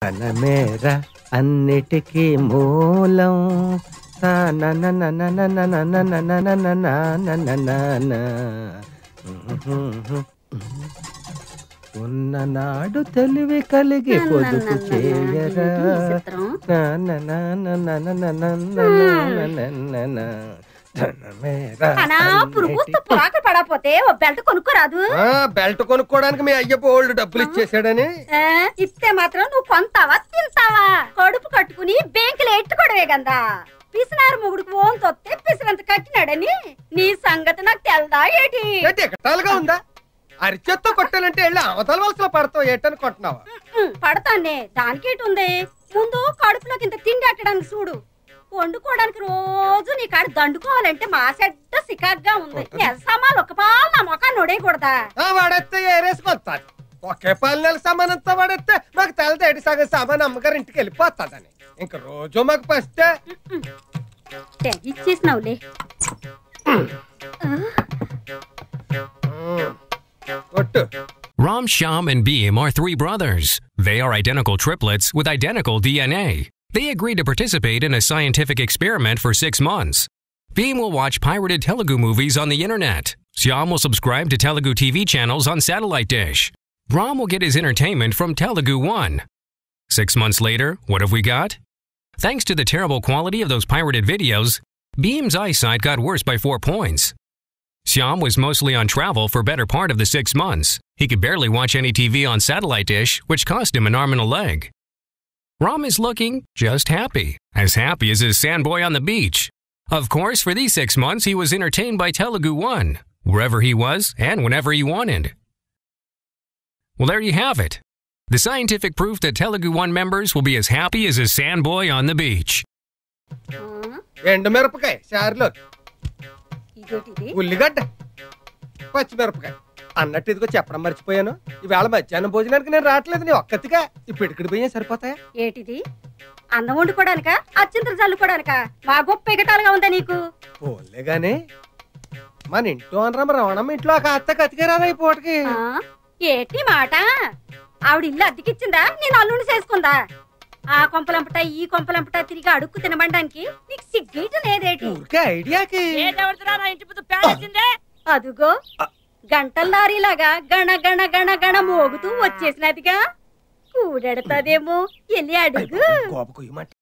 తన మేర అన్నిటికీ మూలం ఉన్ననాడు తెలివి కలిగి పొదుపు చేయరా పడపోతే ఓ బెల్ట్ కొనుక్కోరాదు. బెల్ట్ కొనుక్కోడానికి మీ అయ్య బోల్డ్ డబ్బులు ఇచ్చేసాడని. ఇస్తే మాత్రం నువ్వు కొంటావా తింటావా? కడుపు కట్టుకుని బ్యాంకులో ఎట్టుకోవడమే కదా. పిసినారు మొగుడుకు ఓన్ తొత్తే పిసినంత కట్టినాడని నీ సంగతి నాకు తెల్దా ఏటి? ఎకటాలుగా ఉందా? అరిచేత్తో కొట్టాలంటే వెళ్ళి అవతల వలసలో పడతావు ఏటనుకుంటున్నావా? పడతానే, దానికేటి ఉంది. ముందు కడుపులోకి ఇంత తిండి అట్టడానికి చూడు. వండుకోవడానికి రోజు నీ కాడ దండుకోవాలంటే మా చెడ్డ సికాగ్గా ఉంది. నెల సామాన్లు ఒక పాలు నా మొఖాన్ని నొడేయకూడదా? వాడెత్తే ఏరేసుకొస్తాను. ఒకే పాలు నెల సామానంతా వాడెత్తే మాకు తెలదేటి సగం సామాన్ అమ్మగారు ఇంటికి వెళ్ళిపోతాదని. ఇంక రోజు మాకు పస్తే ఇచ్చేసినావులే. Ram, Shyam, and Beam are three brothers. They are identical triplets with identical DNA. They agreed to participate in a scientific experiment for 6 months. Beam will watch pirated Telugu movies on the internet. Shyam will subscribe to Telugu TV channels on satellite dish. Ram will get his entertainment from Telugu One. 6 months later, what have we got? Thanks to the terrible quality of those pirated videos, Beam's eyesight got worse by 4 points. Shyam was mostly on travel for better part of the 6 months. He could barely watch any TV on satellite dish, which cost him an arm and a leg. Ram is looking just happy as his sandboy on the beach. Of course, for these 6 months, he was entertained by Telugu One, wherever he was and whenever he wanted. Well, there you have it. The scientific proof that Telugu One members will be as happy as a sandboy on the beach. ఉల్లిగడ్డ, పచ్చిమిరపకాయ అన్నట్టు ఇదిగో చెప్పడం మర్చిపోయాను. ఈవేళ మధ్యాహ్నం భోజనానికి నేను రావట్లేదు. నీ ఒక్కతిగా ఈ పిడికిడి బియ్యం సరిపోతాయా? ఏటిది? అన్నం వండుకోవడానికా? అచ్చింతలు చల్లుకోవడానికా? మా గొప్ప ఎగటాలుగా ఉందా నీకు? పోలే గాని మన ఇంట్లో అనరమ్మ రవణమ్మ ఇంట్లో ఒక అత్త కతికేరాదా ఈ పూటకి? ఏటి మాట? ఆవిడ ఇల్లు అద్దెకిచ్చిందా? నేను అల్లుని చేసుకుందా? ఆ కొంపలంపట ఈ కొంపలంపట తిరిగి అడుక్కు తినబడడానికి నీకు సిగ్గేయటం లేదేటి? ఐడియాకి అదుగో గంటల్లారీలాగా గణ గణ గణ గణ మోగుతూ వచ్చేసినదిగా. కూడెడతాదేమో, వెళ్ళి అడుగు.